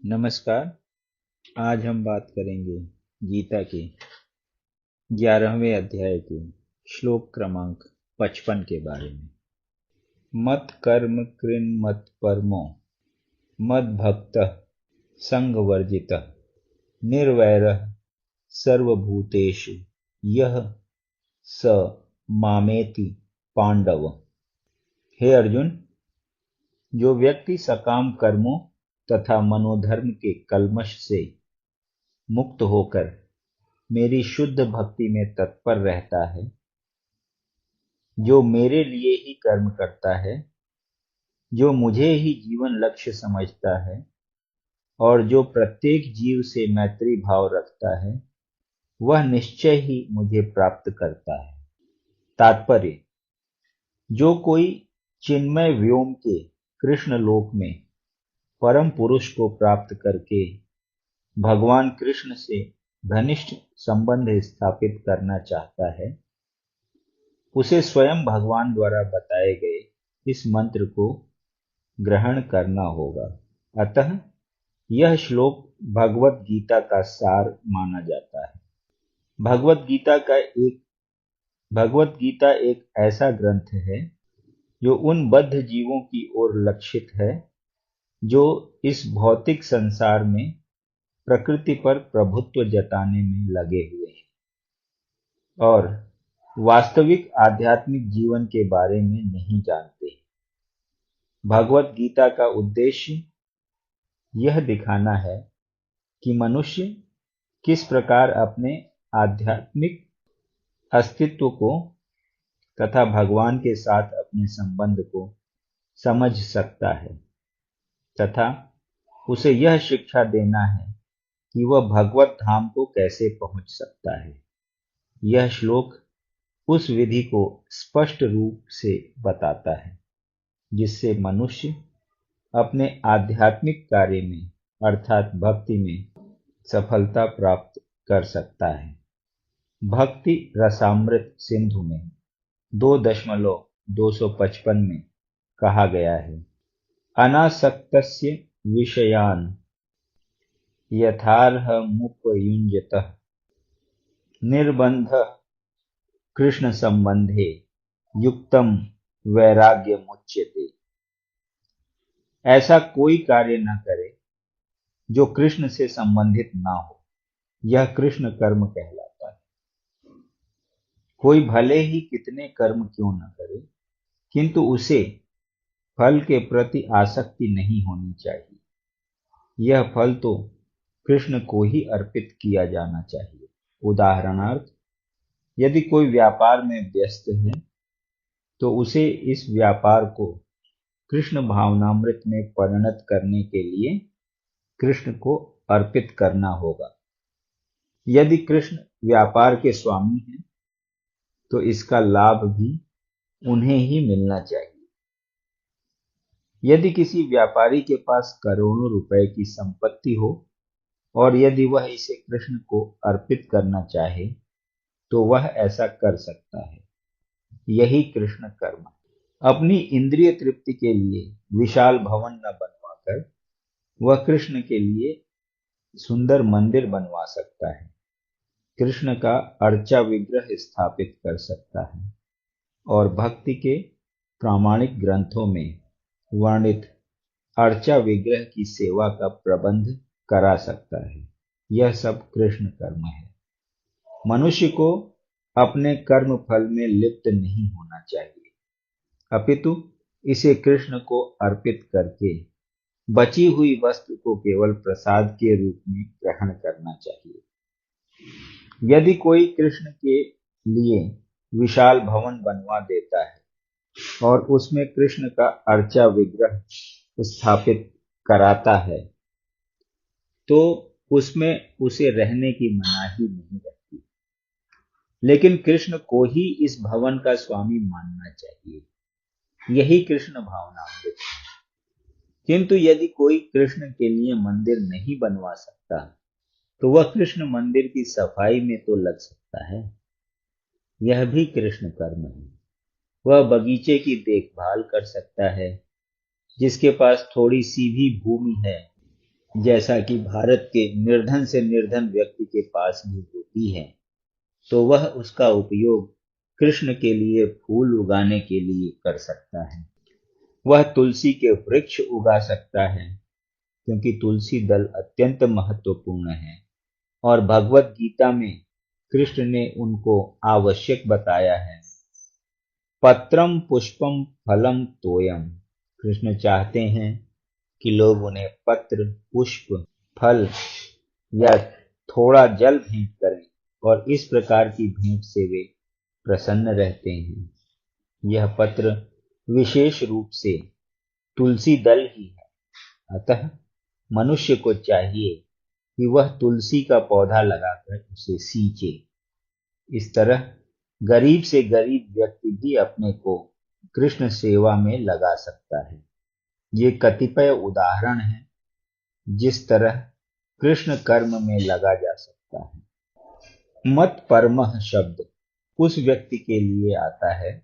नमस्कार। आज हम बात करेंगे गीता के 11वें अध्याय के श्लोक क्रमांक 55 के बारे में। मत कर्म कृन् मत परमो मद भक्तः संगवर्जितः निर्वैरः सर्वभूतेषु यह स मामेति पांडव। हे अर्जुन, जो व्यक्ति सकाम कर्मों तथा मनोधर्म के कल्मश से मुक्त होकर मेरी शुद्ध भक्ति में तत्पर रहता है, जो मेरे लिए ही कर्म करता है, जो मुझे ही जीवन लक्ष्य समझता है और जो प्रत्येक जीव से मैत्री भाव रखता है, वह निश्चय ही मुझे प्राप्त करता है। तात्पर्य: जो कोई चिन्मय व्योम के कृष्ण लोक में परम पुरुष को प्राप्त करके भगवान कृष्ण से घनिष्ठ संबंध स्थापित करना चाहता है, उसे स्वयं भगवान द्वारा बताए गए इस मंत्र को ग्रहण करना होगा। अतः यह श्लोक भगवत गीता का सार माना जाता है। भगवत गीता एक ऐसा ग्रंथ है जो उन बद्ध जीवों की ओर लक्षित है जो इस भौतिक संसार में प्रकृति पर प्रभुत्व जताने में लगे हुए हैं और वास्तविक आध्यात्मिक जीवन के बारे में नहीं जानते। भगवत गीता का उद्देश्य यह दिखाना है कि मनुष्य किस प्रकार अपने आध्यात्मिक अस्तित्व को तथा भगवान के साथ अपने संबंध को समझ सकता है तथा उसे यह शिक्षा देना है कि वह भगवत धाम को कैसे पहुंच सकता है। यह श्लोक उस विधि को स्पष्ट रूप से बताता है जिससे मनुष्य अपने आध्यात्मिक कार्य में अर्थात भक्ति में सफलता प्राप्त कर सकता है। भक्ति रसामृत सिंधु में 2.255 में कहा गया है, अनासक्तस्य विषयान् यथार्हमुपयुञ्जतः निर्बन्धः कृष्ण संबंधे युक्तम वैराग्यमुच्यते। ऐसा कोई कार्य न करे जो कृष्ण से संबंधित ना हो, यह कृष्ण कर्म कहलाता है। कोई भले ही कितने कर्म क्यों न करे, किंतु उसे फल के प्रति आसक्ति नहीं होनी चाहिए। यह फल तो कृष्ण को ही अर्पित किया जाना चाहिए। उदाहरणार्थ, यदि कोई व्यापार में व्यस्त है तो उसे इस व्यापार को कृष्ण भावनामृत में परिणत करने के लिए कृष्ण को अर्पित करना होगा। यदि कृष्ण व्यापार के स्वामी हैं तो इसका लाभ भी उन्हें ही मिलना चाहिए। यदि किसी व्यापारी के पास करोड़ों रुपए की संपत्ति हो और यदि वह इसे कृष्ण को अर्पित करना चाहे तो वह ऐसा कर सकता है। यही कृष्ण कर्म है। अपनी इंद्रिय तृप्ति के लिए विशाल भवन न बनवाकर वह कृष्ण के लिए सुंदर मंदिर बनवा सकता है, कृष्ण का अर्चा विग्रह स्थापित कर सकता है और भक्ति के प्रामाणिक ग्रंथों में वर्णित अर्चा विग्रह की सेवा का प्रबंध करा सकता है। यह सब कृष्ण कर्म है। मनुष्य को अपने कर्म फल में लिप्त नहीं होना चाहिए, अपितु इसे कृष्ण को अर्पित करके बची हुई वस्तु को केवल प्रसाद के रूप में ग्रहण करना चाहिए। यदि कोई कृष्ण के लिए विशाल भवन बनवा देता है और उसमें कृष्ण का अर्चा विग्रह स्थापित कराता है तो उसमें उसे रहने की मनाही नहीं रहती, लेकिन कृष्ण को ही इस भवन का स्वामी मानना चाहिए। यही कृष्ण भावनामृत है। किंतु यदि कोई कृष्ण के लिए मंदिर नहीं बनवा सकता तो वह कृष्ण मंदिर की सफाई में तो लग सकता है। यह भी कृष्ण कर्म है। वह बगीचे की देखभाल कर सकता है। जिसके पास थोड़ी सी भी भूमि है जैसा कि भारत के निर्धन से निर्धन व्यक्ति के पास भी होती है, तो वह उसका उपयोग कृष्ण के लिए फूल उगाने के लिए कर सकता है। वह तुलसी के वृक्ष उगा सकता है, क्योंकि तुलसी दल अत्यंत महत्वपूर्ण है और भगवत गीता में कृष्ण ने उनको आवश्यक बताया है। पत्रम पुष्पम फलम तोयम। कृष्ण चाहते हैं कि लोग उन्हें पत्र, पुष्प, फल या थोड़ा जल भेंट करें, और इस प्रकार की भेंट से वे प्रसन्न रहते हैं। यह पत्र विशेष रूप से तुलसी दल ही है। अतः मनुष्य को चाहिए कि वह तुलसी का पौधा लगाकर उसे सींचे। इस तरह गरीब से गरीब व्यक्ति भी अपने को कृष्ण सेवा में लगा सकता है। ये कतिपय उदाहरण हैं जिस तरह कृष्ण कर्म में लगा जा सकता है। मत परमः शब्द उस व्यक्ति के लिए आता है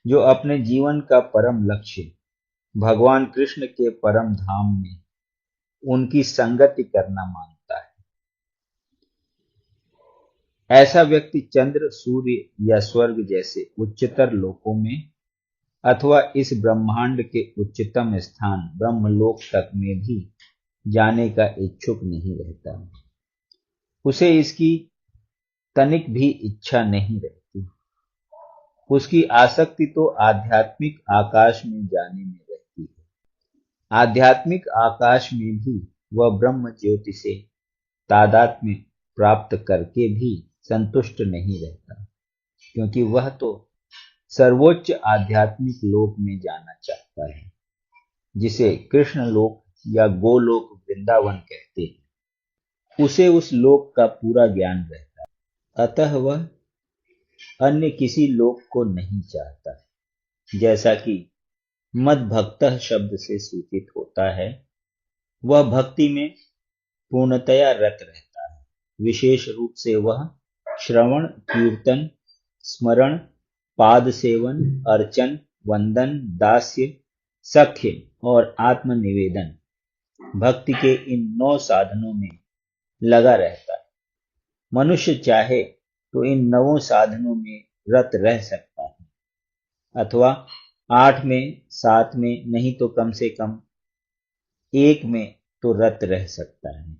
जो अपने जीवन का परम लक्ष्य भगवान कृष्ण के परम धाम में उनकी संगति करना मानता है। ऐसा व्यक्ति चंद्र, सूर्य या स्वर्ग जैसे उच्चतर लोकों में अथवा इस ब्रह्मांड के उच्चतम स्थान ब्रह्मलोक तक में भी जाने का इच्छुक नहीं रहता। उसे इसकी तनिक भी इच्छा नहीं रहती। उसकी आसक्ति तो आध्यात्मिक आकाश में जाने में रहती है। आध्यात्मिक आकाश में भी वह ब्रह्म ज्योति से तादात्म्य प्राप्त करके भी संतुष्ट नहीं रहता, क्योंकि वह तो सर्वोच्च आध्यात्मिक लोक में जाना चाहता है, जिसे कृष्ण लोक या गोलोक वृंदावन कहते हैं। उसे उस लोक का पूरा ज्ञान रहता है, अतः वह अन्य किसी लोक को नहीं चाहता। जैसा कि मद्भक्तः शब्द से सूचित होता है, वह भक्ति में पूर्णतया रत रहता है। विशेष रूप से वह श्रवण, कीर्तन, स्मरण, पाद सेवन, अर्चन, वंदन, दास्य, सख्य और आत्मनिवेदन भक्ति के इन 9 साधनों में लगा रहता है। मनुष्य चाहे तो इन 9 साधनों में रत रह सकता है, अथवा 8 में, 7 में, नहीं तो कम से कम 1 में तो रत रह सकता है।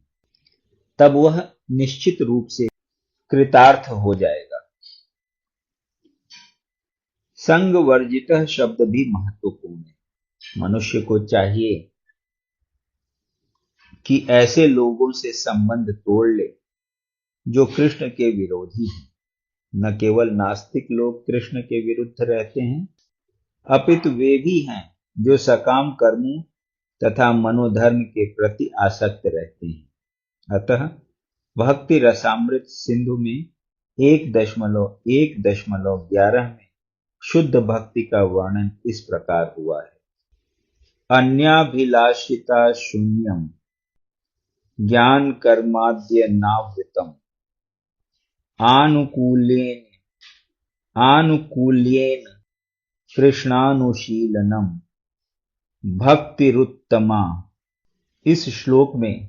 तब वह निश्चित रूप से कृतार्थ हो जाएगा। संग वर्जितः शब्द भी महत्वपूर्ण है। मनुष्य को चाहिए कि ऐसे लोगों से संबंध तोड़ ले जो कृष्ण के विरोधी हैं। न केवल नास्तिक लोग कृष्ण के विरुद्ध रहते हैं, अपितु वे भी हैं जो सकाम कर्मों तथा मनोधर्म के प्रति आसक्त रहते हैं। अतः भक्ति रसामृत सिंधु में 1.1.11 में शुद्ध भक्ति का वर्णन इस प्रकार हुआ है। अन्याभिलाषिता शून्यम ज्ञान कर्माद्य नावृतम आनुकूल्येन आनुकूल्येन कृष्णानुशीलनम भक्तिरुत्तमा। इस श्लोक में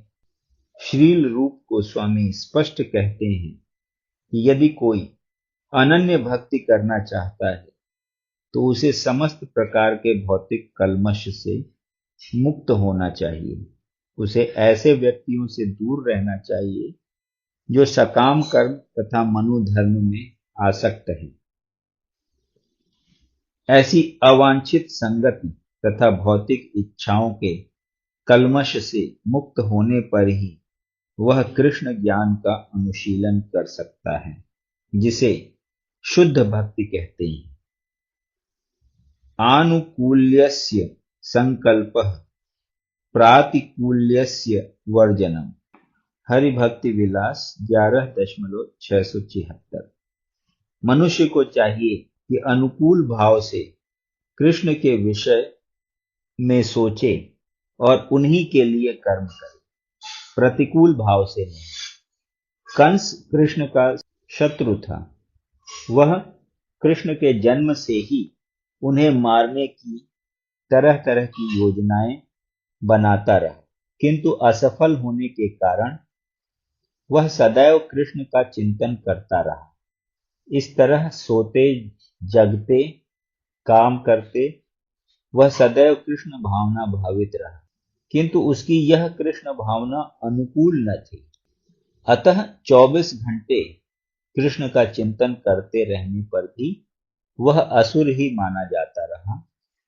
श्रील रूप गोस्वामी स्पष्ट कहते हैं कि यदि कोई अनन्य भक्ति करना चाहता है तो उसे समस्त प्रकार के भौतिक कल्मश से मुक्त होना चाहिए। उसे ऐसे व्यक्तियों से दूर रहना चाहिए जो सकाम कर्म तथा मनोधर्म में आसक्त हैं। ऐसी अवांछित संगति तथा भौतिक इच्छाओं के कल्मश से मुक्त होने पर ही वह कृष्ण ज्ञान का अनुशीलन कर सकता है, जिसे शुद्ध भक्ति कहते हैं। आनुकूल्यस्य संकल्पः प्रातिकूल्यस्य वर्जनम। हरिभक्ति विलास 11.676। मनुष्य को चाहिए कि अनुकूल भाव से कृष्ण के विषय में सोचे और उन्हीं के लिए कर्म करे, प्रतिकूल भाव से नहीं। कंस कृष्ण का शत्रु था। वह कृष्ण के जन्म से ही उन्हें मारने की तरह तरह की योजनाएं बनाता रहा। किंतु असफल होने के कारण वह सदैव कृष्ण का चिंतन करता रहा। इस तरह सोते जगते काम करते वह सदैव कृष्ण भावना भावित रहा, किंतु उसकी यह कृष्ण भावना अनुकूल न थी। अतः 24 घंटे कृष्ण का चिंतन करते रहने पर भी वह असुर ही माना जाता रहा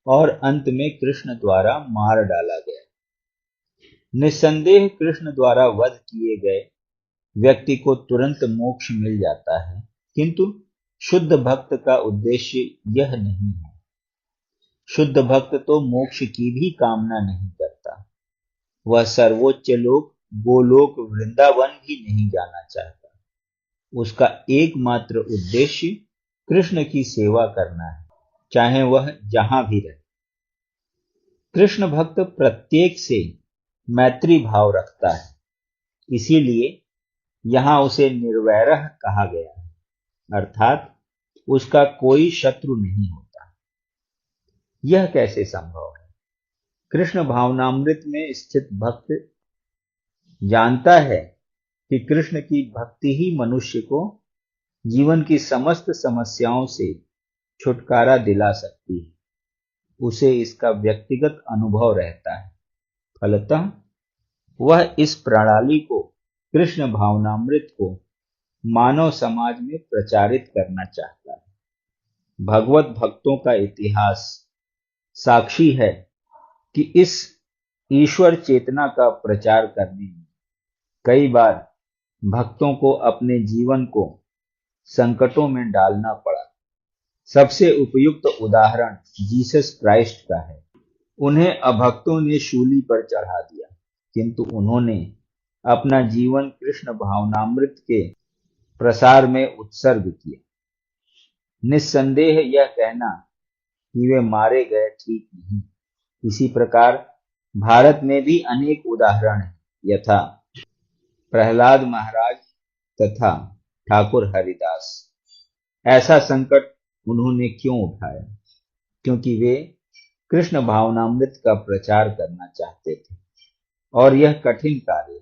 और अंत में कृष्ण द्वारा मार डाला गया। निस्संदेह कृष्ण द्वारा वध किए गए व्यक्ति को तुरंत मोक्ष मिल जाता है, किंतु शुद्ध भक्त का उद्देश्य यह नहीं है। शुद्ध भक्त तो मोक्ष की भी कामना नहीं करता। वह सर्वोच्च लोक गोलोक वृंदावन भी नहीं जाना चाहता। उसका एकमात्र उद्देश्य कृष्ण की सेवा करना है, चाहे वह जहां भी रहे। कृष्ण भक्त प्रत्येक से मैत्री भाव रखता है, इसीलिए यहां उसे निर्वैरः कहा गया है, अर्थात उसका कोई शत्रु नहीं होता। यह कैसे संभव है? कृष्ण भावनामृत में स्थित भक्त जानता है कि कृष्ण की भक्ति ही मनुष्य को जीवन की समस्त समस्याओं से छुटकारा दिला सकती है। उसे इसका व्यक्तिगत अनुभव रहता है। फलतः वह इस प्रणाली को, कृष्ण भावनामृत को मानव समाज में प्रचारित करना चाहता है। भगवत भक्तों का इतिहास साक्षी है कि इस ईश्वर चेतना का प्रचार करने में कई बार भक्तों को अपने जीवन को संकटों में डालना पड़ा। सबसे उपयुक्त उदाहरण जीसस क्राइस्ट का है। उन्हें अभक्तों ने शूली पर चढ़ा दिया, किंतु उन्होंने अपना जीवन कृष्ण भावनामृत के प्रसार में उत्सर्ग किया। निस्संदेह यह कहना कि वे मारे गए ठीक नहीं। इसी प्रकार भारत में भी अनेक उदाहरण हैं, यथा प्रहलाद महाराज तथा ठाकुर हरिदास। ऐसा संकट उन्होंने क्यों उठाया? क्योंकि वे कृष्ण भावनामृत का प्रचार करना चाहते थे, और यह कठिन कार्य है।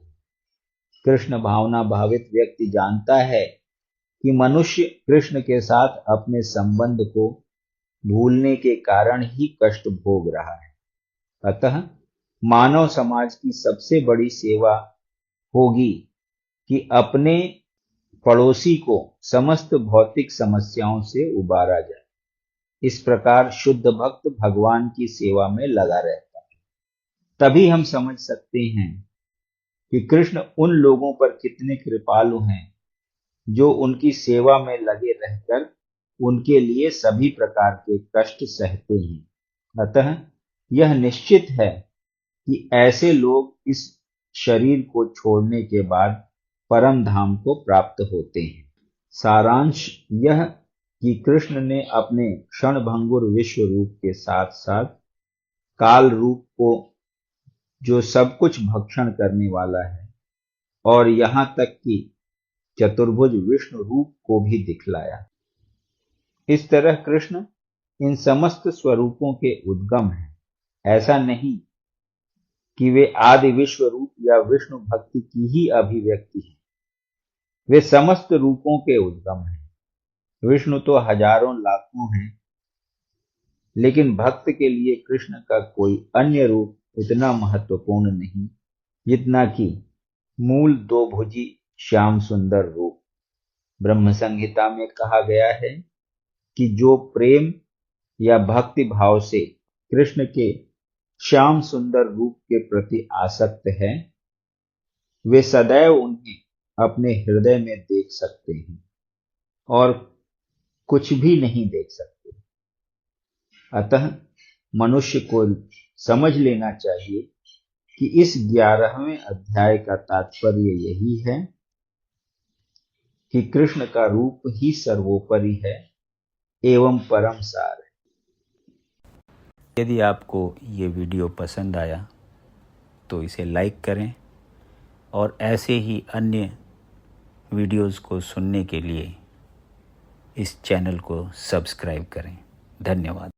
कृष्ण भावना भावित व्यक्ति जानता है कि मनुष्य कृष्ण के साथ अपने संबंध को भूलने के कारण ही कष्ट भोग रहा है। अतः मानव समाज की सबसे बड़ी सेवा होगी कि अपने पड़ोसी को समस्त भौतिक समस्याओं से उबारा जाए। इस प्रकार शुद्ध भक्त भगवान की सेवा में लगा रहता है। तभी हम समझ सकते हैं कि कृष्ण उन लोगों पर कितने कृपालु हैं जो उनकी सेवा में लगे रहकर उनके लिए सभी प्रकार के कष्ट सहते हैं। अतः यह निश्चित है कि ऐसे लोग इस शरीर को छोड़ने के बाद परम धाम को प्राप्त होते हैं। सारांश यह कि कृष्ण ने अपने क्षणभंगुर विश्व रूप के साथ साथ काल रूप को, जो सब कुछ भक्षण करने वाला है, और यहां तक कि चतुर्भुज विष्णु रूप को भी दिखलाया। इस तरह कृष्ण इन समस्त स्वरूपों के उद्गम हैं। ऐसा नहीं कि वे आदि विश्व रूप या विष्णु भक्ति की ही अभिव्यक्ति है। वे समस्त रूपों के उद्गम हैं। विष्णु तो हजारों लाखों हैं, लेकिन भक्त के लिए कृष्ण का कोई अन्य रूप उतना महत्वपूर्ण नहीं जितना कि मूल दो भुजी श्याम सुंदर रूप। ब्रह्म संहिता में कहा गया है कि जो प्रेम या भक्ति भाव से कृष्ण के श्याम सुंदर रूप के प्रति आसक्त है, वे सदैव उन्हें अपने हृदय में देख सकते हैं और कुछ भी नहीं देख सकते। अतः मनुष्य को समझ लेना चाहिए कि इस 11वें अध्याय का तात्पर्य यही है कि कृष्ण का रूप ही सर्वोपरि है एवं परम सार है। यदि आपको ये वीडियो पसंद आया तो इसे लाइक करें और ऐसे ही अन्य वीडियोस को सुनने के लिए इस चैनल को सब्सक्राइब करें। धन्यवाद।